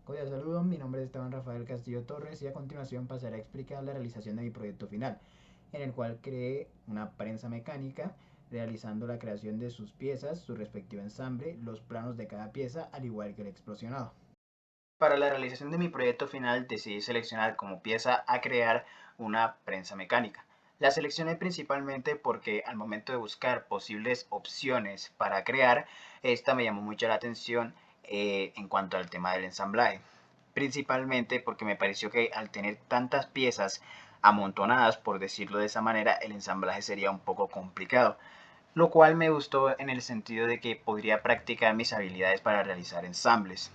Cordial saludo, mi nombre es Esteban Rafael Castillo Torres y a continuación pasaré a explicar la realización de mi proyecto final, en el cual creé una prensa mecánica realizando la creación de sus piezas, su respectivo ensamble, los planos de cada pieza, al igual que el explosionado. Para la realización de mi proyecto final decidí seleccionar como pieza a crear una prensa mecánica. La seleccioné principalmente porque al momento de buscar posibles opciones para crear, esta me llamó mucho la atención en cuanto al tema del ensamblaje. Principalmente porque me pareció que al tener tantas piezas amontonadas, por decirlo de esa manera, el ensamblaje sería un poco complicado, lo cual me gustó en el sentido de que podría practicar mis habilidades para realizar ensambles,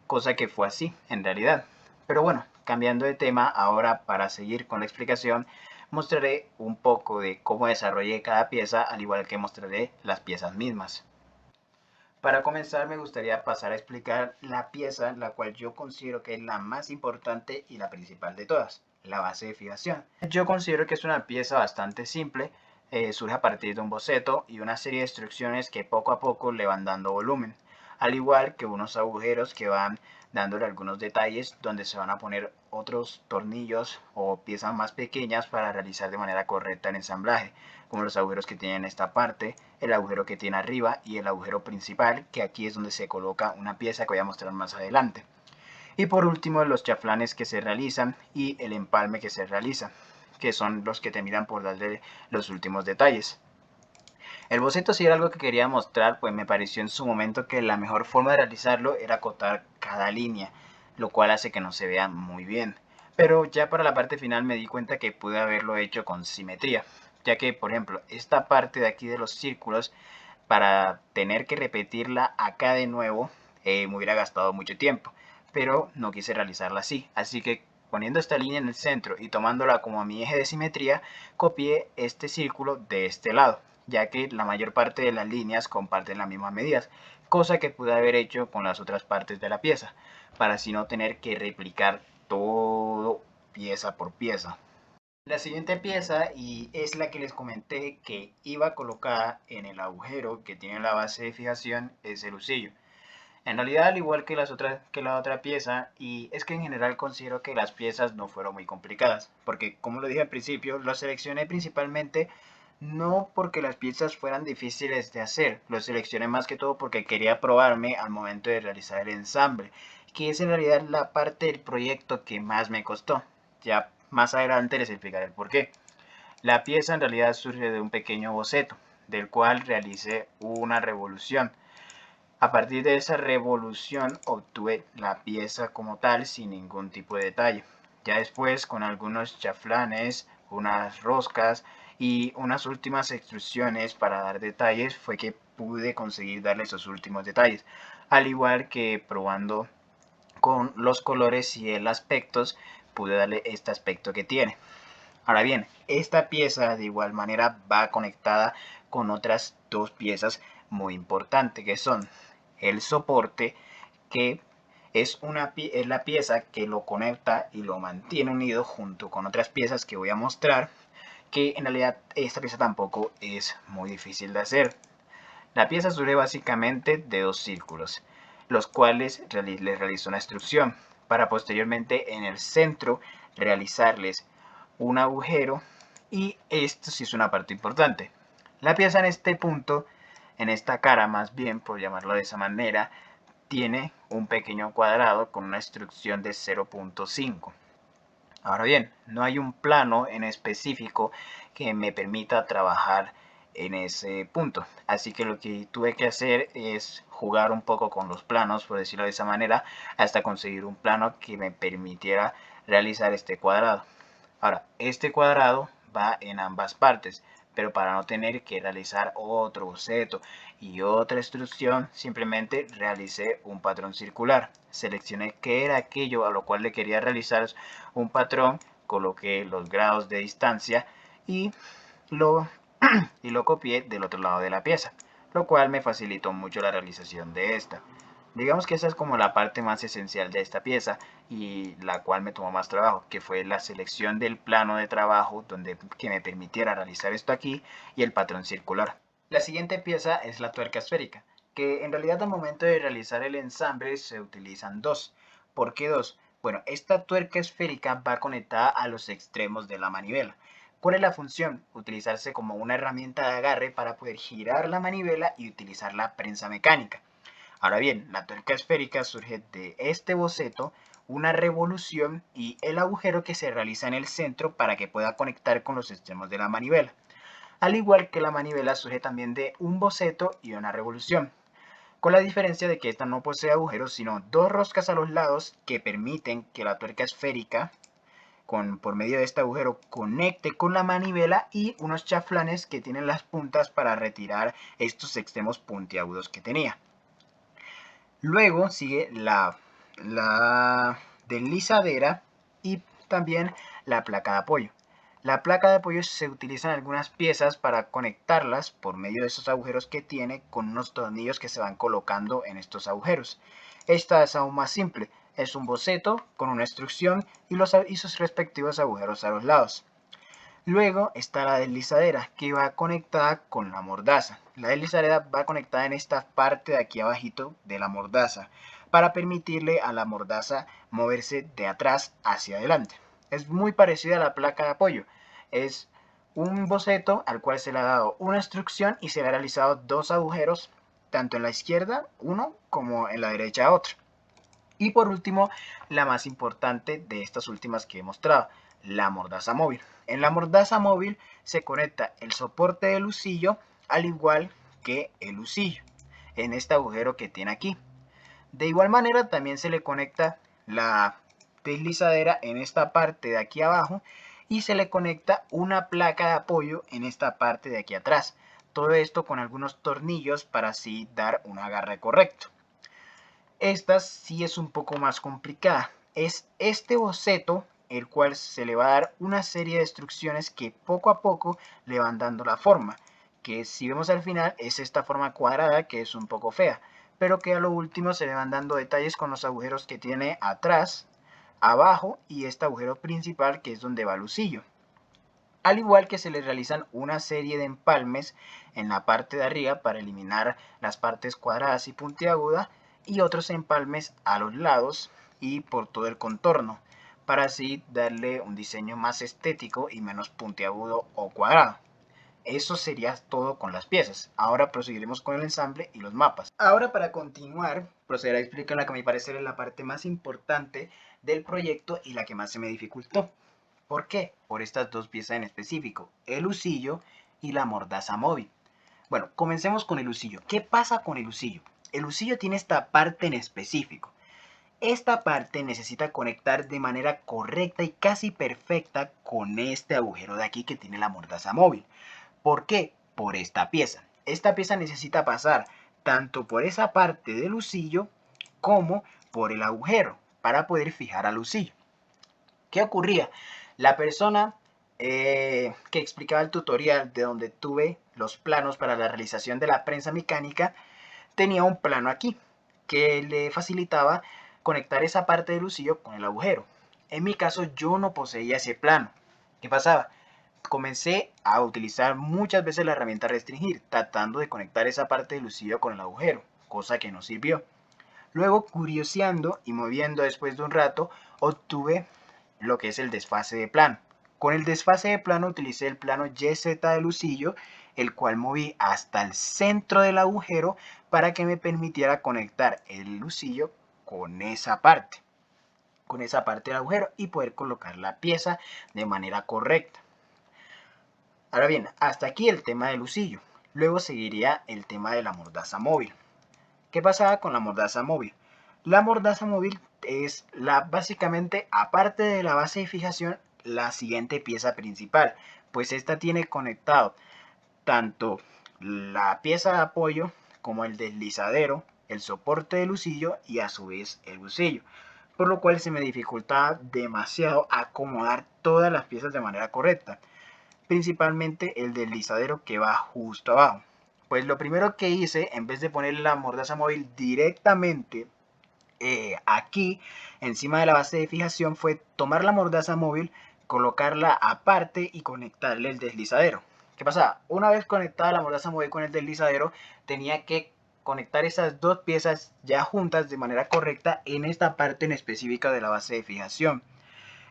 cosa que fue así en realidad. Pero bueno, cambiando de tema, ahora para seguir con la explicación, mostraré un poco de cómo desarrollé cada pieza, al igual que mostraré las piezas mismas. Para comenzar, me gustaría pasar a explicar la pieza, la cual yo considero que es la más importante y la principal de todas, la base de fijación. Yo considero que es una pieza bastante simple, surge a partir de un boceto y una serie de instrucciones que poco a poco le van dando volumen, al igual que unos agujeros que van dándole algunos detalles donde se van a poner otros tornillos o piezas más pequeñas para realizar de manera correcta el ensamblaje, como los agujeros que tienen esta parte, el agujero que tiene arriba y el agujero principal, que aquí es donde se coloca una pieza que voy a mostrar más adelante. Y por último, los chaflanes que se realizan y el empalme que se realiza, que son los que terminan por darle los últimos detalles. El boceto sí era algo que quería mostrar, pues me pareció en su momento que la mejor forma de realizarlo era acotar cada línea, lo cual hace que no se vea muy bien. Pero ya para la parte final me di cuenta que pude haberlo hecho con simetría, ya que por ejemplo esta parte de aquí de los círculos, para tener que repetirla acá de nuevo, me hubiera gastado mucho tiempo, pero no quise realizarla así, así que poniendo esta línea en el centro y tomándola como mi eje de simetría, copié este círculo de este lado, ya que la mayor parte de las líneas comparten las mismas medidas, cosa que pude haber hecho con las otras partes de la pieza, para así no tener que replicar todo pieza por pieza. La siguiente pieza, y es la que les comenté que iba colocada en el agujero que tiene la base de fijación, es el husillo. En realidad, al igual que la otra pieza, y es que en general considero que las piezas no fueron muy complicadas, porque como lo dije al principio, lo seleccioné principalmente no porque las piezas fueran difíciles de hacer, lo seleccioné más que todo porque quería probarme al momento de realizar el ensamble, que es en realidad la parte del proyecto que más me costó. Ya más adelante les explicaré el por qué. La pieza en realidad surge de un pequeño boceto, del cual realicé una revolución. A partir de esa revolución obtuve la pieza como tal sin ningún tipo de detalle. Ya después, con algunos chaflanes, unas roscas y unas últimas extrusiones para dar detalles, fue que pude conseguir darle esos últimos detalles. Al igual que probando con los colores y el aspecto, pude darle este aspecto que tiene. Ahora bien, esta pieza de igual manera va conectada con otras dos piezas muy importantes, que son el soporte, que es la pieza que lo conecta y lo mantiene unido junto con otras piezas que voy a mostrar, que en realidad esta pieza tampoco es muy difícil de hacer. La pieza surge básicamente de dos círculos, los cuales les realizo una extrusión para posteriormente en el centro realizarles un agujero, y esto sí es una parte importante. La pieza en este punto, en esta cara más bien, por llamarlo de esa manera, tiene un pequeño cuadrado con una extrusión de 0.5. Ahora bien, no hay un plano en específico que me permita trabajar en ese punto. Así que lo que tuve que hacer es jugar un poco con los planos, por decirlo de esa manera, hasta conseguir un plano que me permitiera realizar este cuadrado. Ahora, este cuadrado va en ambas partes, pero para no tener que realizar otro boceto y otra instrucción, simplemente realicé un patrón circular. Seleccioné qué era aquello a lo cual le quería realizar un patrón, coloqué los grados de distancia y lo, y lo copié del otro lado de la pieza, lo cual me facilitó mucho la realización de esta. Digamos que esa es como la parte más esencial de esta pieza y la cual me tomó más trabajo, que fue la selección del plano de trabajo que me permitiera realizar esto aquí y el patrón circular. La siguiente pieza es la tuerca esférica, que en realidad al momento de realizar el ensamble se utilizan dos. ¿Por qué 2? Bueno, esta tuerca esférica va conectada a los extremos de la manivela. ¿Cuál es la función? Utilizarse como una herramienta de agarre para poder girar la manivela y utilizar la prensa mecánica. Ahora bien, la tuerca esférica surge de este boceto, una revolución y el agujero que se realiza en el centro para que pueda conectar con los extremos de la manivela. Al igual que la manivela surge también de un boceto y una revolución, con la diferencia de que esta no posee agujeros sino dos roscas a los lados que permiten que la tuerca esférica por medio de este agujero conecte con la manivela y unos chaflanes que tienen las puntas para retirar estos extremos puntiagudos que tenía. Luego sigue la deslizadera y también la placa de apoyo. La placa de apoyo se utilizan algunas piezas para conectarlas por medio de esos agujeros que tiene con unos tornillos que se van colocando en estos agujeros. Esta es aún más simple, es un boceto con una instrucción y sus respectivos agujeros a los lados. Luego está la deslizadera que va conectada con la mordaza. La deslizadera va conectada en esta parte de aquí abajito de la mordaza para permitirle a la mordaza moverse de atrás hacia adelante. Es muy parecida a la placa de apoyo. Es un boceto al cual se le ha dado una instrucción y se le ha realizado dos agujeros, tanto en la izquierda uno como en la derecha otro. Y por último, la más importante de estas últimas que he mostrado, la mordaza móvil. En la mordaza móvil se conecta el soporte del husillo al igual que el husillo en este agujero que tiene aquí. De igual manera también se le conecta la deslizadera en esta parte de aquí abajo y se le conecta una placa de apoyo en esta parte de aquí atrás. Todo esto con algunos tornillos para así dar un agarre correcto. Esta sí es un poco más complicada. Es este boceto el cual se le va a dar una serie de instrucciones que poco a poco le van dando la forma. Que si vemos al final es esta forma cuadrada que es un poco fea. Pero que a lo último se le van dando detalles con los agujeros que tiene atrás, abajo y este agujero principal que es donde va el husillo. Al igual que se le realizan una serie de empalmes en la parte de arriba para eliminar las partes cuadradas y puntiagudas y otros empalmes a los lados y por todo el contorno para así darle un diseño más estético y menos puntiagudo o cuadrado. Eso sería todo con las piezas. Ahora proseguiremos con el ensamble y los mapas. Ahora para continuar, procederé a explicar la que a mi parecer es la parte más importante del proyecto y la que más se me dificultó. ¿Por qué? Por estas dos piezas en específico, el husillo y la mordaza móvil. Bueno, comencemos con el husillo. ¿Qué pasa con el husillo? El husillo tiene esta parte en específico. Esta parte necesita conectar de manera correcta y casi perfecta con este agujero de aquí que tiene la mordaza móvil. ¿Por qué? Por esta pieza. Esta pieza necesita pasar tanto por esa parte del husillo como por el agujero para poder fijar al husillo. ¿Qué ocurría? La persona que explicaba el tutorial de donde tuve los planos para la realización de la prensa mecánica tenía un plano aquí que le facilitaba conectar esa parte del husillo con el agujero. En mi caso yo no poseía ese plano. ¿Qué pasaba? Comencé a utilizar muchas veces la herramienta restringir, tratando de conectar esa parte del husillo con el agujero, cosa que no sirvió. Luego, curioseando y moviendo después de un rato, obtuve lo que es el desfase de plano. Con el desfase de plano utilicé el plano YZ del husillo, el cual moví hasta el centro del agujero para que me permitiera conectar el husillo con esa parte del agujero y poder colocar la pieza de manera correcta. Ahora bien, hasta aquí el tema del husillo. Luego seguiría el tema de la mordaza móvil. ¿Qué pasaba con la mordaza móvil? La mordaza móvil es básicamente, aparte de la base de fijación, la siguiente pieza principal, pues esta tiene conectado tanto la pieza de apoyo como el deslizadero, el soporte del husillo y a su vez el husillo, por lo cual se me dificultaba demasiado acomodar todas las piezas de manera correcta, principalmente el deslizadero que va justo abajo. Pues lo primero que hice, en vez de poner la mordaza móvil directamente aquí encima de la base de fijación, fue tomar la mordaza móvil, colocarla aparte y conectarle el deslizadero. ¿Qué pasa? Una vez conectada la mordaza móvil con el deslizadero, tenía que conectar esas dos piezas ya juntas de manera correcta en esta parte en específica de la base de fijación.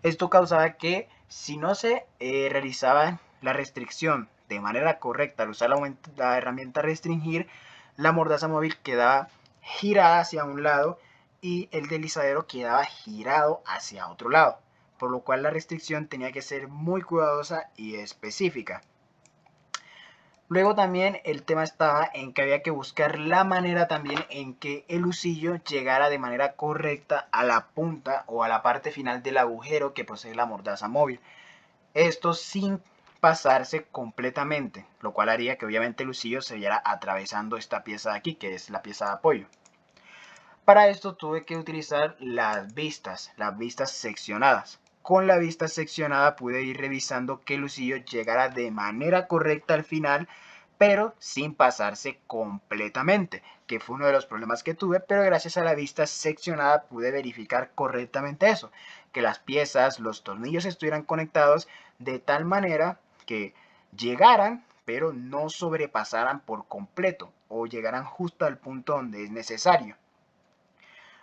Esto causaba que si no se realizaba la restricción de manera correcta al usar la herramienta restringir, la mordaza móvil quedaba girada hacia un lado y el deslizadero quedaba girado hacia otro lado, por lo cual la restricción tenía que ser muy cuidadosa y específica. Luego también el tema estaba en que había que buscar la manera también en que el husillo llegara de manera correcta a la punta o a la parte final del agujero que posee la mordaza móvil. Esto sin pasarse completamente, lo cual haría que obviamente el husillo se viera atravesando esta pieza de aquí, que es la pieza de apoyo. Para esto tuve que utilizar las vistas seccionadas. Con la vista seccionada pude ir revisando que el husillo llegara de manera correcta al final, pero sin pasarse completamente, que fue uno de los problemas que tuve, pero gracias a la vista seccionada pude verificar correctamente eso, que las piezas, los tornillos estuvieran conectados de tal manera que llegaran, pero no sobrepasaran por completo o llegaran justo al punto donde es necesario.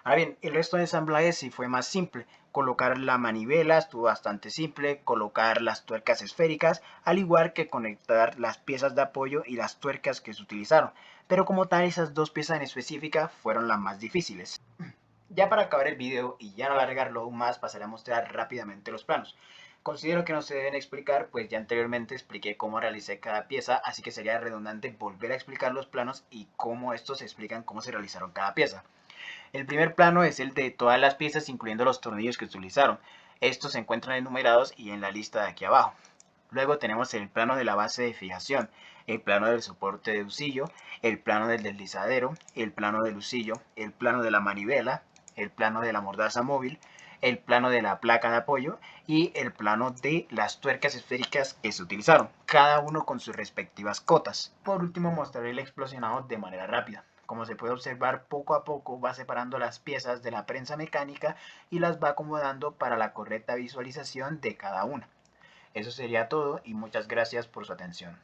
Ahora bien, el resto de ensamblaje sí fue más simple. Colocar la manivela estuvo bastante simple, colocar las tuercas esféricas, al igual que conectar las piezas de apoyo y las tuercas que se utilizaron. Pero como tal, esas dos piezas en específica fueron las más difíciles. Ya para acabar el video y ya no alargarlo aún más, pasaré a mostrar rápidamente los planos. Considero que no se deben explicar, pues ya anteriormente expliqué cómo realicé cada pieza, así que sería redundante volver a explicar los planos y cómo estos explican cómo se realizaron cada pieza. El primer plano es el de todas las piezas, incluyendo los tornillos que utilizaron. Estos se encuentran enumerados y en la lista de aquí abajo. Luego tenemos el plano de la base de fijación, el plano del soporte de husillo, el plano del deslizadero, el plano del husillo, el plano de la manivela, el plano de la mordaza móvil, el plano de la placa de apoyo y el plano de las tuercas esféricas que se utilizaron, cada uno con sus respectivas cotas. Por último mostraré el explosionado de manera rápida. Como se puede observar, poco a poco va separando las piezas de la prensa mecánica y las va acomodando para la correcta visualización de cada una. Eso sería todo y muchas gracias por su atención.